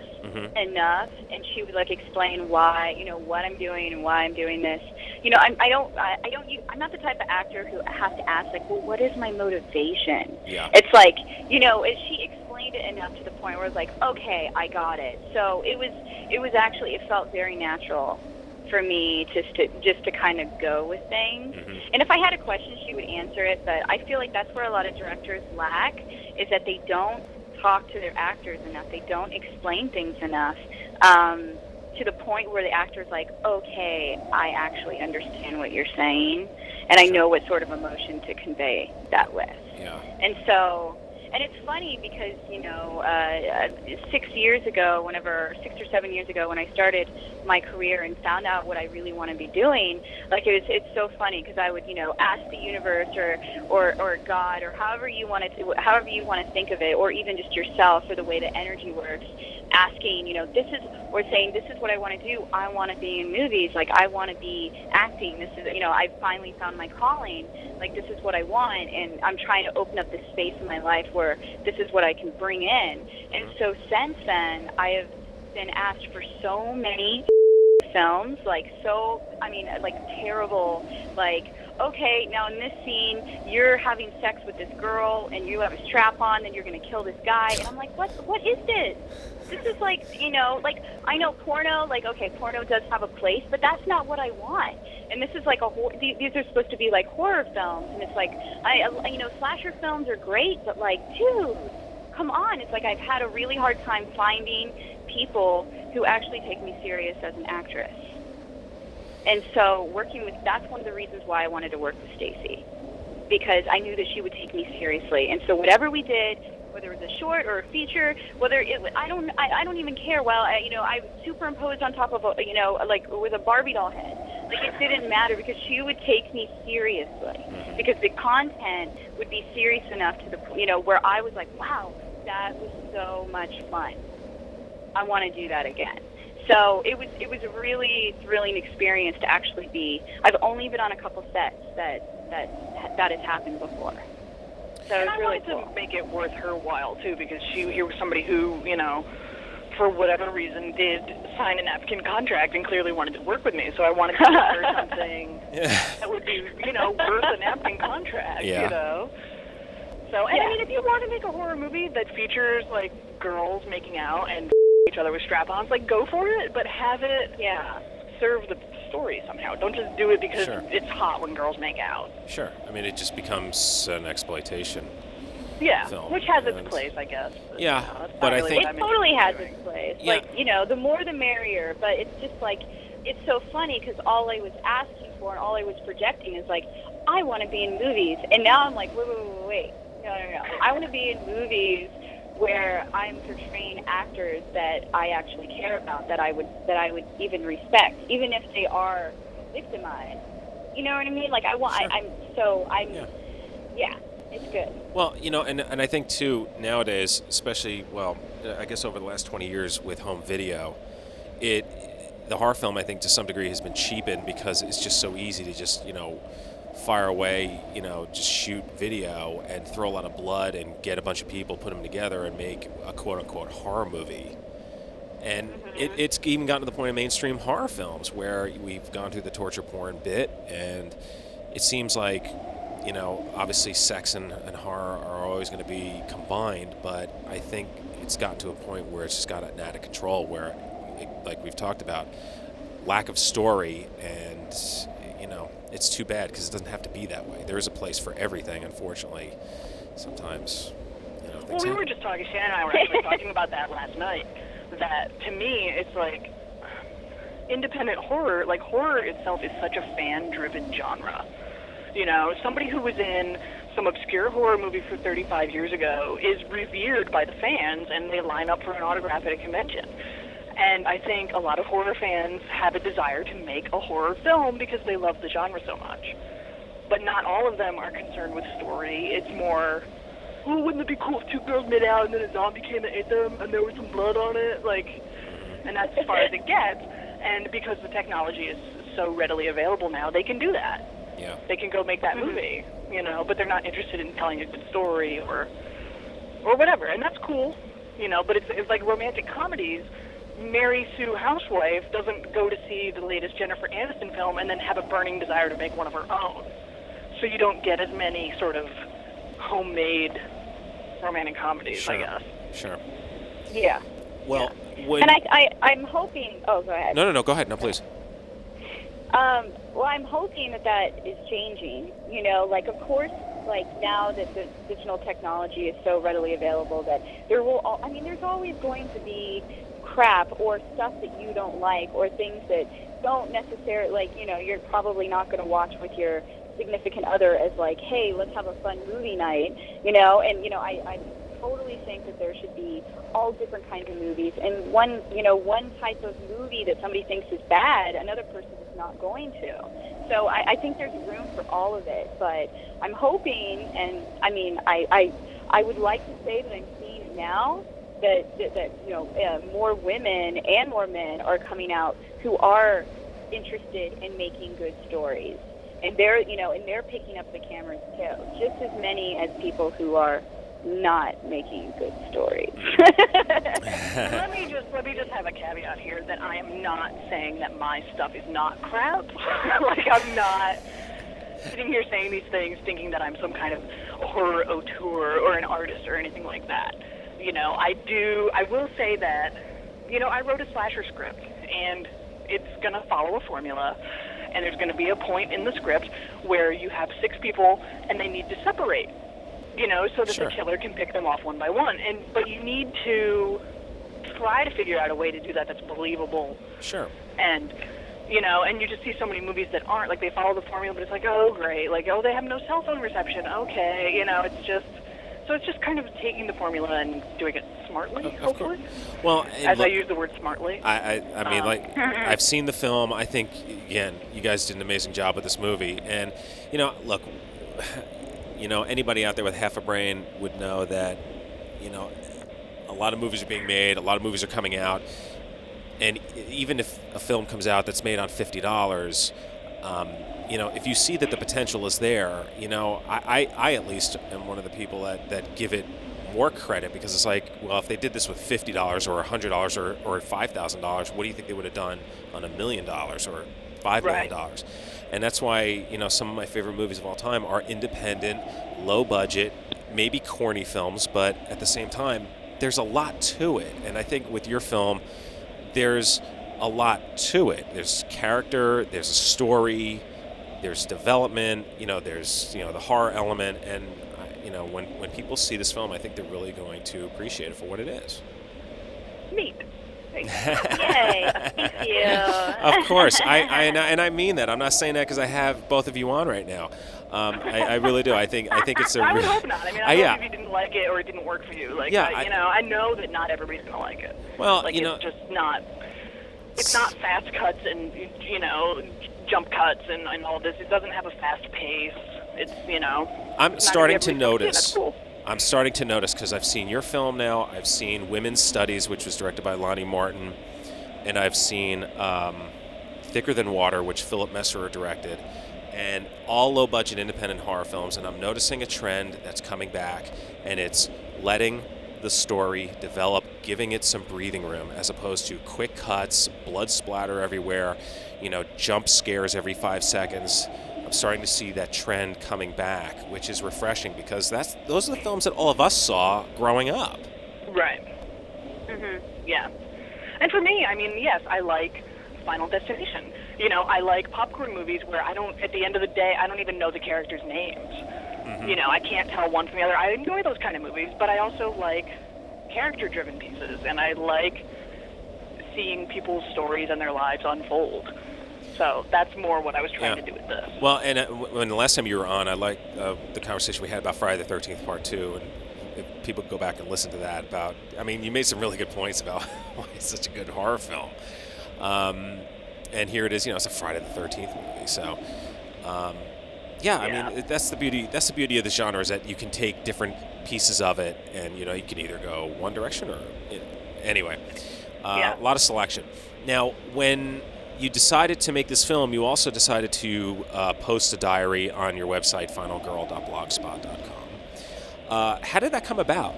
enough, and she would explain why, what I'm doing and why I'm doing this. I'm not the type of actor who has to ask well, what is my motivation? Yeah. It's she explained it enough to the point where it's okay, I got it. So it felt very natural for me just to kind of go with things. And if I had a question, she would answer it, but I feel that's where a lot of directors lack, is that they don't talk to their actors enough. They don't explain things enough to the point where the actor's okay, I actually understand what you're saying, and I know what sort of emotion to convey that with. Yeah. And so, and it's funny because, 6 or 7 years ago when I started my career and found out what I really want to be doing, it's so funny, because I would, ask the universe or God, or however you want to think of it, or even just yourself, or the way the energy works, asking, saying, this is what I want to do. I want to be in movies. I want to be acting. This is, I finally found my calling. This is what I want, and I'm trying to open up this space in my life where this is what I can bring in. And so since then, I have been asked for so many films, terrible, okay, now in this scene, you're having sex with this girl, and you have a strap on, and you're going to kill this guy. And I'm what is this? This is I know porno, okay, porno does have a place, but that's not what I want. And this is these are supposed to be horror films, and it's slasher films are great, but dude, come on. It's I've had a really hard time finding people who actually take me serious as an actress. And so that's one of the reasons why I wanted to work with Stacie, because I knew that she would take me seriously. And so whatever we did, whether it was a short or a feature, I don't even care. Well, I superimposed on top of like with a Barbie doll head. Like, it didn't matter, because she would take me seriously, because the content would be serious enough to the where I was like, wow, that was so much fun. I want to do that again. So it was a really thrilling experience to actually be. I've only been on a couple sets that has happened before. So and it's I really wanted cool. to make it worth her while too, because here was somebody who, for whatever reason, did sign a napkin contract and clearly wanted to work with me. So I wanted to give her something that would be, worth a napkin contract. Yeah. So, and I mean, if you want to make a horror movie that features like girls making out and each other with strap-ons, like, go for it, but have it serve the story somehow. Don't just do it because it's hot when girls make out. Sure. I mean, it just becomes an exploitation. Yeah, film, which has its place, I guess. Yeah, that's but not I really think what I'm It totally has doing. its place. Yeah. Like, the more the merrier. But it's just like, it's so funny, because all I was asking for and all I was projecting is like, I want to be in movies. And now I'm like, wait. No. I want to be in movies where I'm portraying actors that I actually care about, that I would even respect, even if they are victimized. You know what I mean? Like, it's good. Well, and I think too nowadays, especially, I guess over the last 20 years with home video, the horror film, I think, to some degree has been cheapened, because it's just so easy to just fire away, just shoot video and throw a lot of blood and get a bunch of people, put them together, and make a quote-unquote horror movie. And it's even gotten to the point of mainstream horror films where we've gone through the torture porn bit, and it seems like, obviously sex and horror are always going to be combined, but I think it's gotten to a point where it's just gotten out of control, where, like we've talked about, lack of story, and, it's too bad, because it doesn't have to be that way. There is a place for everything, unfortunately. Sometimes, things Well, we happen. were just talking, Shannon and I were actually talking about that last night, that to me, it's like, independent horror, like, horror itself is such a fan-driven genre. Somebody who was in some obscure horror movie from 35 years ago is revered by the fans, and they line up for an autograph at a convention. And I think a lot of horror fans have a desire to make a horror film because they love the genre so much. But not all of them are concerned with story. It's more, wouldn't it be cool if two girls made out and then a zombie came and ate them and there was some blood on it? Like, and that's as far as it gets. And because the technology is so readily available now, they can do that. Yeah. They can go make that movie, but they're not interested in telling a good story or whatever. And that's cool, but it's like romantic comedies. Mary Sue Housewife doesn't go to see the latest Jennifer Aniston film and then have a burning desire to make one of her own. So you don't get as many sort of homemade romantic comedies, I guess. Sure. Yeah. Well, And I'm hoping. Oh, go ahead. No, go ahead. No, please. Well, I'm hoping that is changing. Like, of course, like, now that the digital technology is so readily available, that there's always going to be crap or stuff that you don't like, or things that don't necessarily, like, you're probably not going to watch with your significant other as like, hey, let's have a fun movie night, and I totally think that there should be all different kinds of movies, and one type of movie that somebody thinks is bad, another person is not going to. So I think there's room for all of it, but I'm hoping, and I would like to say that I'm seeing it now, that more women and more men are coming out who are interested in making good stories, and they're picking up the cameras too, just as many as people who are not making good stories. Let me just have a caveat here that I am not saying that my stuff is not crap. Like, I'm not sitting here saying these things thinking that I'm some kind of horror auteur or an artist or anything like that. I will say that, I wrote a slasher script, and it's going to follow a formula, and there's going to be a point in the script where you have 6 people, and they need to separate, so that the killer can pick them off one by one. But you need to try to figure out a way to do that that's believable. Sure. And, And you just see so many movies that aren't, like, they follow the formula, but it's like, oh, great, like, oh, they have no cell phone reception, okay, it's just kind of taking the formula and doing it smartly, hopefully. Well, I use the word smartly. I mean, I've seen the film. I think, again, you guys did an amazing job with this movie. And, look, anybody out there with half a brain would know that, a lot of movies are being made, a lot of movies are coming out. And even if a film comes out that's made on $50, if you see that the potential is there, I at least am one of the people that give it more credit, because it's like, well, if they did this with $50 or $100 or $5,000, what do you think they would have done on $1 million or $5 million? Right. And that's why, some of my favorite movies of all time are independent, low budget, maybe corny films, but at the same time, there's a lot to it. And I think with your film, there's a lot to it. There's character, there's a story, there's development, there's, the horror element. And, when people see this film, I think they're really going to appreciate it for what it is. Neat. Yay, thank you. Of course. I mean that. I'm not saying that because I have both of you on right now. I really do. I think it's a. I would hope not. I mean, I hope if you didn't like it or it didn't work for you. Like, I know that not everybody's gonna like it. Well, it's just not. It's not fast cuts and jump cuts and all this. It doesn't have a fast pace. It's I'm starting to notice. That's cool. I'm starting to notice, because I've seen your film now. I've seen Women's Studies, which was directed by Lonnie Martin, and I've seen Thicker Than Water, which Philip Messerer directed, and all low-budget independent horror films. And I'm noticing a trend that's coming back, and it's letting the story develop, giving it some breathing room, as opposed to quick cuts, blood splatter everywhere, jump scares every 5 seconds. I'm starting to see that trend coming back, which is refreshing, because those are the films that all of us saw growing up. Right. Yeah. And for me, I mean, yes, I like Final Destination. I like popcorn movies where at the end of the day, I don't even know the characters' names. I can't tell one from the other. I enjoy those kind of movies, but I also like character-driven pieces, and I like seeing people's stories and their lives unfold. So that's more what I was trying to do with this. Well, and when the last time you were on, I liked the conversation we had about Friday the 13th Part 2, and if people go back and listen to that you made some really good points about why it's such a good horror film. And here it is, it's a Friday the 13th movie. So, I mean, that's the beauty of the genre, is that you can take different pieces of it, and you can either go one direction or anyway. A lot of selection. Now, when you decided to make this film, you also decided to post a diary on your website, finalgirl.blogspot.com. How did that come about?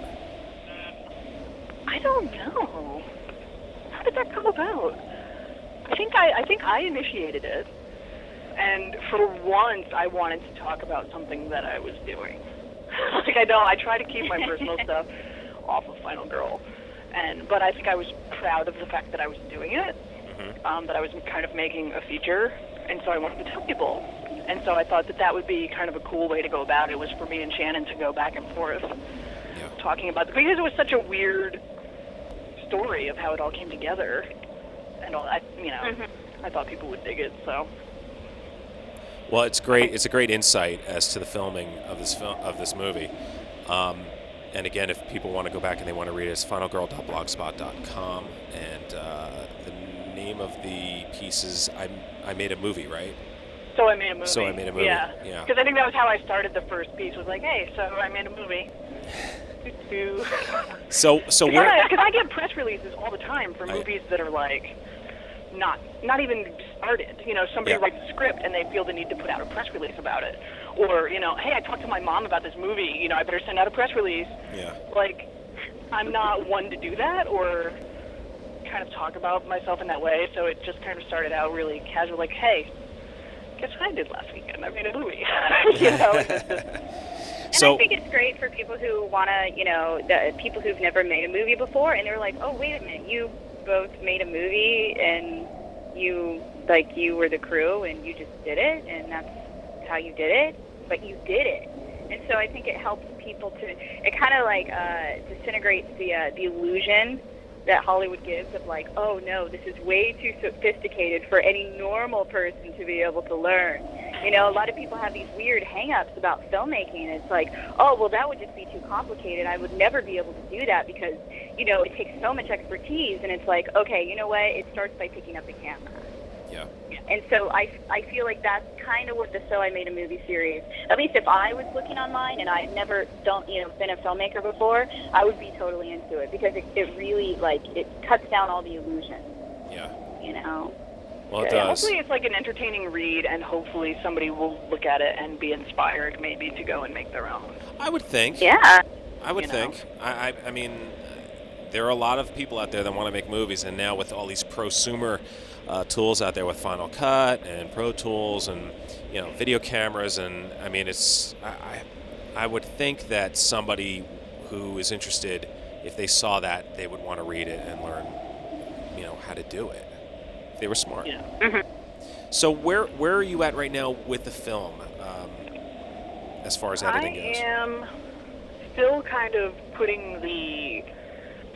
I don't know. How did that come about? I think I initiated it, and for once I wanted to talk about something that I was doing. I try to keep my personal stuff off of Final Girl, but I think I was proud of the fact that I was doing it. That I was kind of making a feature, and so I wanted to tell people. And so I thought that would be kind of a cool way to go about it, was for me and Shannon to go back and forth talking about it, because it was such a weird story of how it all came together. And I thought people would dig it, so. Well, it's great. It's a great insight as to the filming of this movie. And again, if people want to go back and they want to read it, it's finalgirl.blogspot.com. And the name of the piece is I Made a Movie, right? So I Made a Movie. Yeah. Because I think that was how I started the first piece, was like, hey, so I made a movie. So where? Because I get press releases all the time for movies that are like not even started. Somebody writes a script and they feel the need to put out a press release about it, or hey, I talked to my mom about this movie. I better send out a press release. Yeah. Like, I'm not one to do that or kind of talk about myself in that way. So it just kind of started out really casual, like, hey, guess what I did last weekend? I made a movie. And I think it's great for people who want to, the people who've never made a movie before, and they're like, oh, wait a minute, you both made a movie, and you were the crew, and you just did it, and that's how you did it, but you did it. And so I think it helps people it kind of disintegrates the illusion that Hollywood gives of like, oh no, this is way too sophisticated for any normal person to be able to learn. You know, a lot of people have these weird hang-ups about filmmaking. It's like, oh, well, that would just be too complicated. I would never be able to do that because, you know, it takes so much expertise. And it's like, okay, you know what? It starts by picking up the camera. Yeah. And so I feel like that's kind of what the So I Made a Movie series, at least if I was looking online and I'd never been a filmmaker before, I would be totally into it because it really, like, it cuts down all the illusion. Yeah. You know? Well, it Yeah, does. hopefully it's like an entertaining read, and hopefully somebody will look at it and be inspired maybe to go and make their own. I would think. Yeah. I would You know. think. I mean, there are a lot of people out there that want to make movies, and now with all these prosumer tools out there with Final Cut and Pro Tools and, you know, video cameras, and I mean, it's I would think that somebody who is interested, if they saw that, they would want to read it and learn, you know, how to do it. If they were smart. Yeah. Mm-hmm. So where are you at right now with the film, as far as editing goes? I am still kind of putting the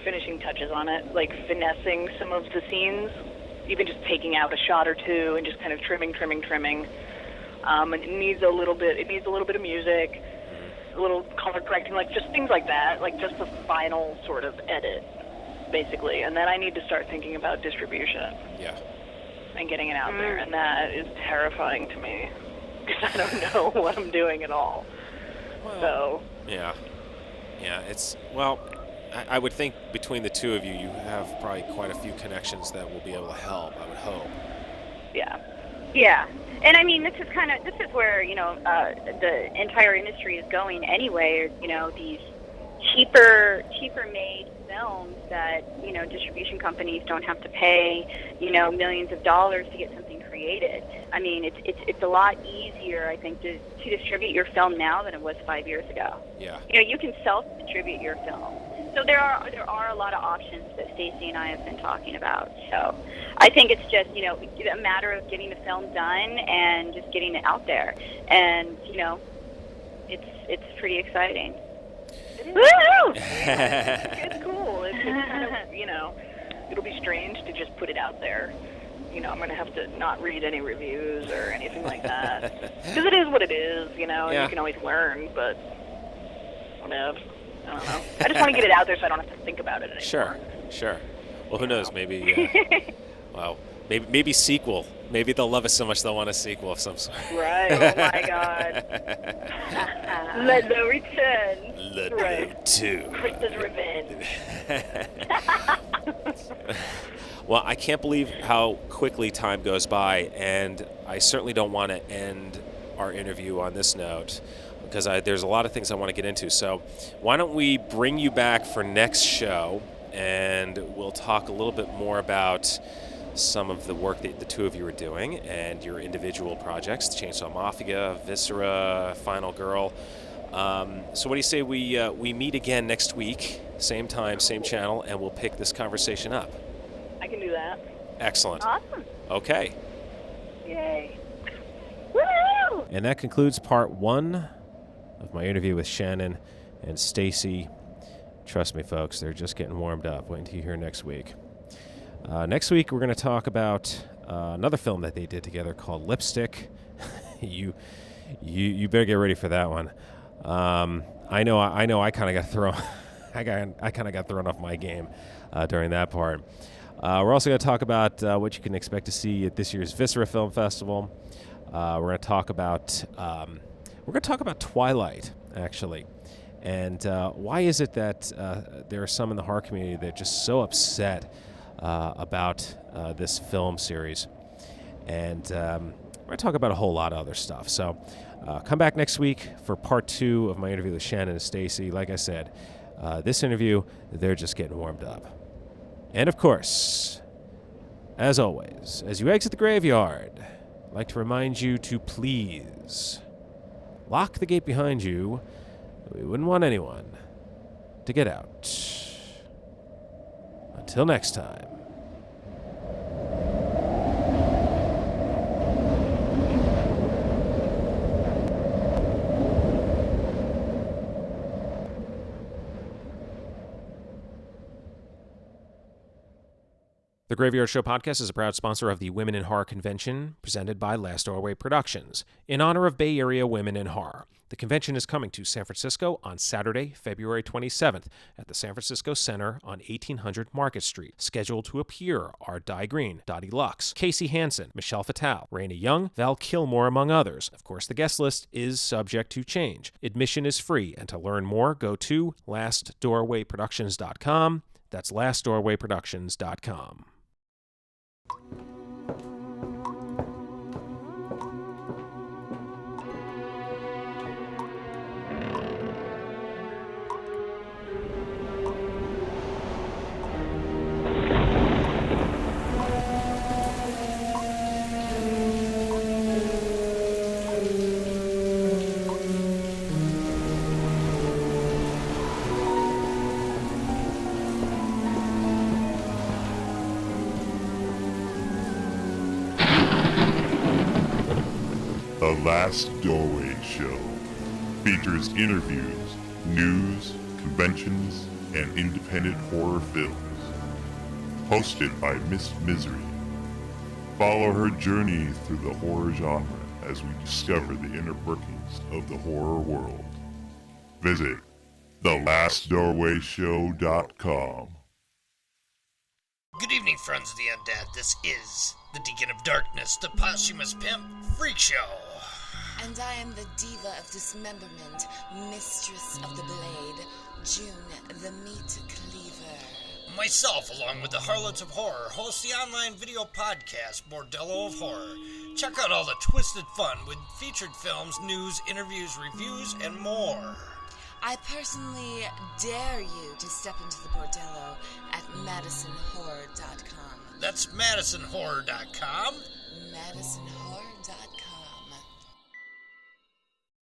finishing touches on it, like finessing some of the scenes, even just taking out a shot or two and just kind of trimming. And it needs a little bit of music, a little color correcting, like just things like that, like just the final sort of edit, basically. And then I need to start thinking about distribution. Yeah. And getting it out there, and that is terrifying to me because I don't know what I'm doing at all. Well, So yeah, it's, well, I would think between the two of you, you have probably quite a few connections that will be able to help, I would hope. yeah, Yeah. And I mean, this is where, you know, the entire industry is going anyway. You know, these cheaper made films that, you know, distribution companies don't have to pay, you know, millions of dollars to get something created. I mean, it's a lot easier, I think, to distribute your film now than it was 5 years ago. Yeah. You know, you can self-distribute your film. So there are a lot of options that Stacie and I have been talking about. So I think it's just, you know, a matter of getting the film done and just getting it out there. And, you know, it's pretty exciting. Woo! it's cool. It's kind of, you know, it'll be strange to just put it out there. You know, I'm going to have to not read any reviews or anything like that. Because it is what it is, you know, and Yeah. you can always learn, but whatever. I don't know. I just want to get it out there so I don't have to think about it anymore. Sure. Well, who knows? Maybe, maybe sequel. Maybe they'll love it so much they'll want a sequel of some sort. Right. Oh, my God. Ludlow returns. Ludlow Right. 2. Krista's revenge. Well, I can't believe how quickly time goes by, and I certainly don't want to end our interview on this note because there's a lot of things I want to get into. So why don't we bring you back for next show, and we'll talk a little bit more about some of the work that the two of you are doing and your individual projects, Chainsaw Mafia, Viscera, Final Girl. So what do you say we meet again next week, same time, same channel, and we'll pick this conversation up? I can do that. Excellent. Awesome. Okay. Yay. Woo! And that concludes part 1 of my interview with Shannon and Stacie. Trust me, folks, they're just getting warmed up. Wait until you hear next week. Next week, we're going to talk about another film that they did together called Lipstick. You better get ready for that one. I know. I kind of got thrown. I kind of got thrown off my game during that part. We're also going to talk about what you can expect to see at this year's Viscera Film Festival. We're going to talk about Twilight, actually, and why is it that there are some in the horror community that are just so upset about this film series, and we're going to talk about a whole lot of other stuff. So come back next week for part 2 of my interview with Shannon and Stacie. Like I said, this interview, they're just getting warmed up. And of course, as always, as you exit the graveyard, I'd like to remind you to please lock the gate behind you. We wouldn't want anyone to get out. Until next time. The Graveyard Show podcast is a proud sponsor of the Women in Horror Convention presented by Last Doorway Productions in honor of Bay Area women in horror. The convention is coming to San Francisco on Saturday, February 27th at the San Francisco Center on 1800 Market Street. Scheduled to appear are Di Green, Dottie Lux, Casey Hansen, Michelle Fatale, Raina Young, Val Kilmore, among others. Of course, the guest list is subject to change. Admission is free, and to learn more, go to lastdoorwayproductions.com. That's lastdoorwayproductions.com. The Last Doorway Show features interviews, news, conventions, and independent horror films. Hosted by Miss Misery. Follow her journey through the horror genre as we discover the inner workings of the horror world. Visit thelastdoorwayshow.com. Good evening, friends of the undead. This is the Deacon of Darkness, the posthumous pimp freak show. And I am the diva of dismemberment, mistress of the blade, June the meat cleaver. Myself, along with the Harlots of Horror, host the online video podcast, Bordello of Horror. Check out all the twisted fun with featured films, news, interviews, reviews, and more. I personally dare you to step into the bordello at madisonhorror.com. That's madisonhorror.com. Madisonhorror.com.